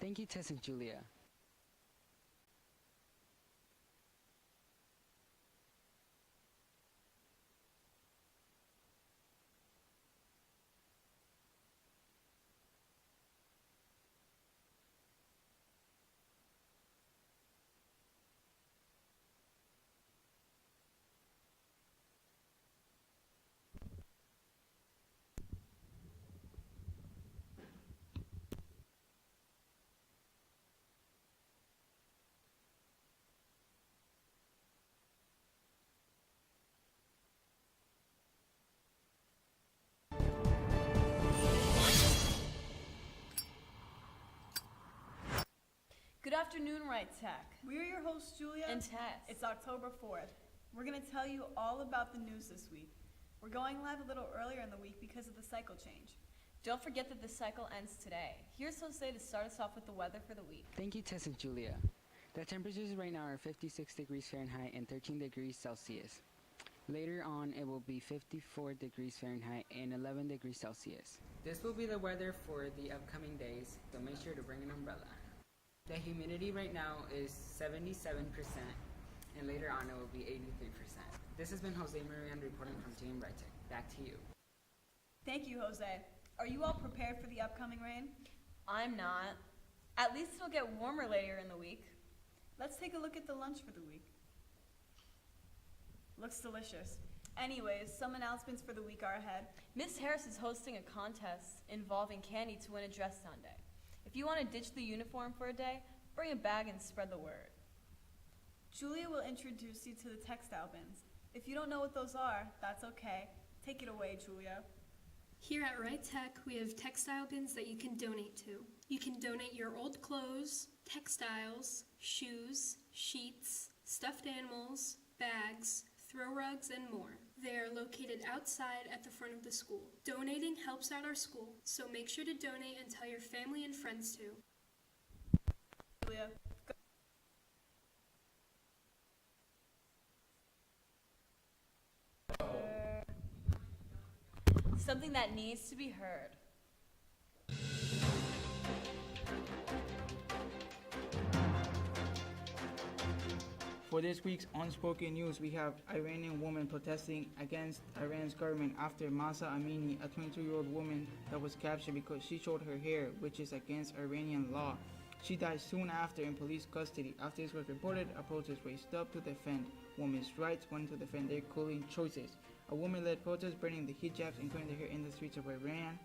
Thank you, Tess and Julia. Good afternoon, Wright Tech. We're your hosts, Julia and Tess. It's October 4th. We're going to tell you all about the news this week. We're going live a little earlier in the week because of the cycle change. Don't forget that the cycle ends today. Here's Jose to start us off with the weather for the week. Thank you, Tess and Julia. The temperatures right now are 56 degrees Fahrenheit and 13 degrees Celsius. Later on, it will be 54 degrees Fahrenheit and 11 degrees Celsius. This will be the weather for the upcoming days, so make sure to bring an umbrella. The humidity right now is 77%, and later on it will be 83%. This has been Jose Marian reporting from Team Wright Tech. Back to you. Thank you, Jose. Are you all prepared for the upcoming rain? I'm not. At least it'll get warmer later in the week. Let's take a look at the lunch for the week. Looks delicious. Anyways, some announcements for the week are ahead. Miss Harris is hosting a contest involving candy to win a dress Sunday. If you want to ditch the uniform for a day, bring a bag and spread the word. Julia will introduce you to the textile bins. If you don't know what those are, that's okay. Take it away, Julia. Here at Wright Tech, we have textile bins that you can donate to. You can donate your old clothes, textiles, shoes, sheets, stuffed animals, bags, throw rugs, and more. They are located outside at the front of the school. Donating helps out our school, so make sure to donate and tell your family and friends too. Julia, Something that needs to be heard. For this week's Unspoken News, we have Iranian woman protesting against Iran's government after Mahsa Amini, a 22-year-old woman that was captured because she showed her hair, which is against Iranian law. She died soon after in police custody. After this was reported, a protest raised up to defend women's rights, wanting to defend their clothing choices. A woman-led protest burning the hijabs and cutting their hair in the streets of Iran.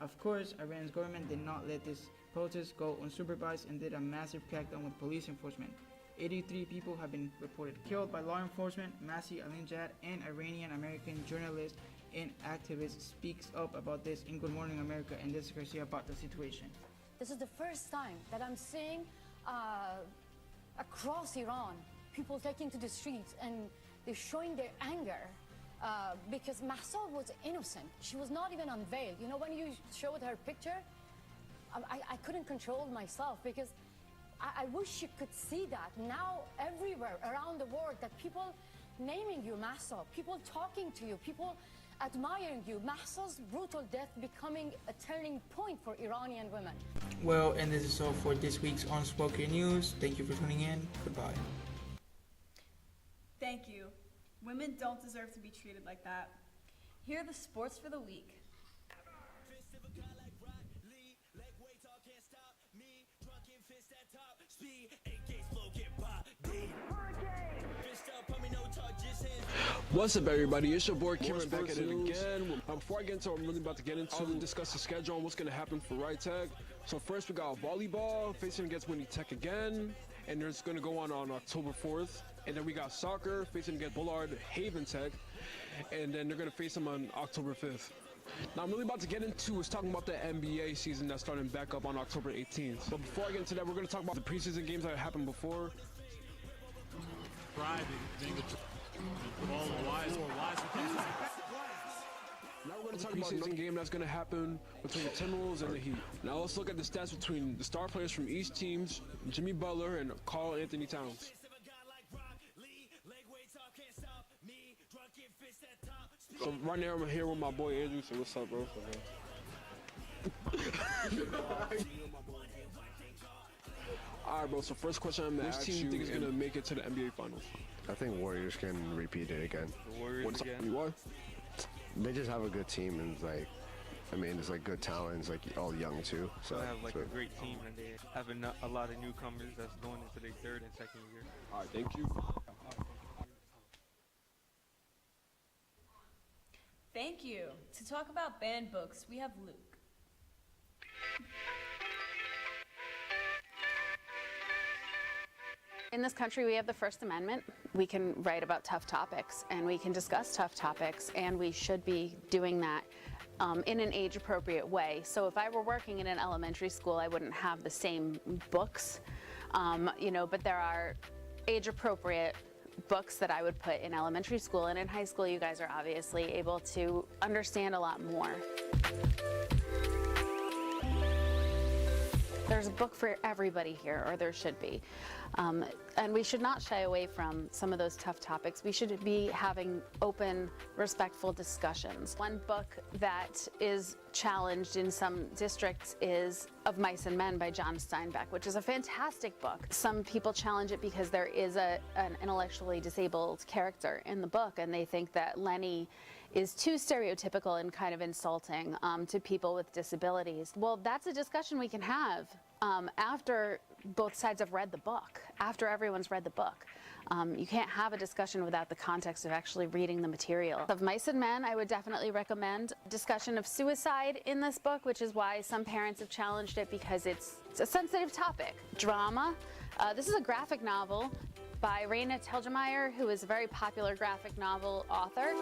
Of course, Iran's government did not let this protest go unsupervised and did a massive crackdown with police enforcement. 83 people have been reported killed by law enforcement. Masih Alinejad, an Iranian-American journalist and activist, speaks up about this in Good Morning America, and this is Garcia about the situation. This is the first time that I'm seeing across Iran people taking to the streets and they're showing their anger because Mahsa was innocent. She was not even unveiled. You know, when you showed her picture, I couldn't control myself because I wish you could see that now everywhere around the world, that people naming you Mahsa, people talking to you, people admiring you. Mahsa's brutal death becoming a turning point for Iranian women. Well, and this is all for this week's Unspoken News. Thank you for tuning in. Goodbye. thank you. Women don't deserve to be treated like that. Here are the sports for the week. What's up, everybody? It's your boy Cameron back at it again. Before I get into what I'm really about to get into, I'll discuss the schedule and what's going to happen for Wright Tech. So first we got volleyball facing against Winnie Tech again, and it's going to go on October 4th. And then we got soccer facing against Bullard Haven Tech, and then they're going to face them on October 5th. Now I'm really about to get into is talking about the NBA season that's starting back up on October 18th. But before I get into that, we're going to talk about the preseason games that happened before. Now we're going to talk about the game that's going to happen between the Timberwolves and the Heat. Now let's look at the stats between the star players from each teams, Jimmy Butler and Karl Anthony Towns. So right now I'm here with my boy Andrew. So what's up, bro? All right, bro. So first question I'm gonna ask you: which team do you think is gonna make it to the NBA Finals? I think Warriors can repeat it again. The Warriors again? Why? They just have a good team, and like, I mean, it's like good talent. It's like all young too. So they have like a great team, and they have a lot of newcomers that's going into their third and second year. All right, thank you. Thank you. To talk about banned books, we have Luke. In this country, we have the First Amendment. We can write about tough topics, and we can discuss tough topics, and we should be doing that in an age-appropriate way. So if I were working in an elementary school, I wouldn't have the same books, but there are age-appropriate books that I would put in elementary school, and in high school, you guys are obviously able to understand a lot more. There's a book for everybody here, or there should be. And we should not shy away from some of those tough topics. We should be having open, respectful discussions. One book that is challenged in some districts is Of Mice and Men by John Steinbeck, which is a fantastic book. Some people challenge it because there is an intellectually disabled character in the book, and they think that Lenny is too stereotypical and kind of insulting to people with disabilities. Well, that's a discussion we can have after both sides have read the book, after everyone's read the book. You can't have a discussion without the context of actually reading the material. Of Mice and Men, I would definitely recommend discussion of suicide in this book, which is why some parents have challenged it because it's a sensitive topic. Drama, this is a graphic novel by Raina Telgemeier, who is a very popular graphic novel author.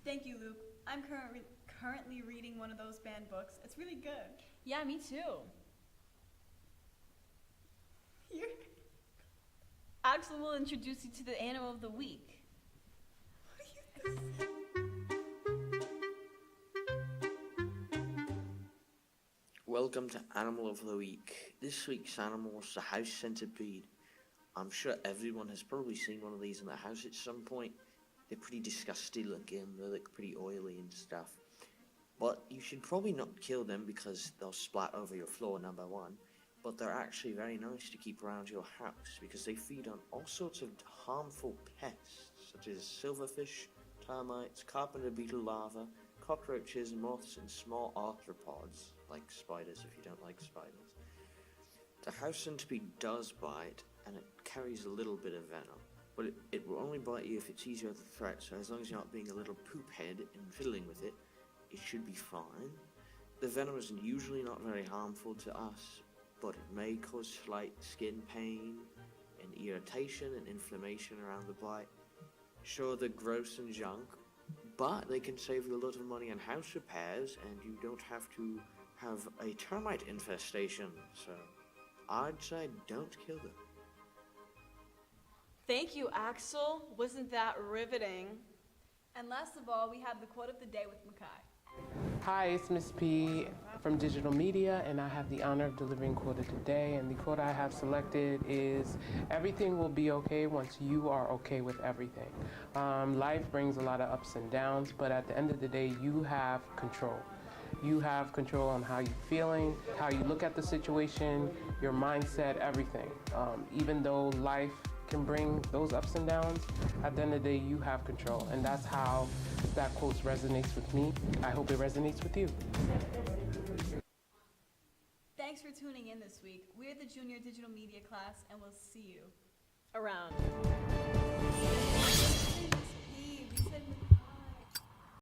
Thank you, Luke. I'm currently reading one of those banned books. It's really good. Yeah, me too. Here. Axel will introduce you to the animal of the week. Welcome to Animal of the Week. This week's animal is the house centipede. I'm sure everyone has probably seen one of these in their house at some point. They're pretty disgusting looking, they look pretty oily and stuff. But you should probably not kill them because they'll splat over your floor, number one. But they're actually very nice to keep around your house because they feed on all sorts of harmful pests, such as silverfish, termites, carpenter beetle larvae, cockroaches, moths, and small arthropods, like spiders if you don't like spiders. The house centipede does bite, and it carries a little bit of venom, but it will only bite you if it sees you as a threat, so as long as you're not being a little poop head and fiddling with it, it should be fine. The venom is usually not very harmful to us, but it may cause slight skin pain and irritation and inflammation around the bite. Sure, they're gross and junk, but they can save you a lot of money on house repairs, and you don't have to have a termite infestation, so I'd say don't kill them. Thank you, Axel. Wasn't that riveting? And last of all, we have the quote of the day with Makai. Hi, it's Miss P from Digital Media, and I have the honor of delivering quote of the day. And the quote I have selected is, everything will be okay once you are okay with everything. Life brings a lot of ups and downs, but at the end of the day, you have control. You have control on how you're feeling, how you look at the situation, your mindset, everything. Even though life can bring those ups and downs, at the end of the day, you have control. And that's how that quote resonates with me. I hope it resonates with you. Thanks for tuning in this week. We're the Junior Digital Media class, and we'll see you Around. We said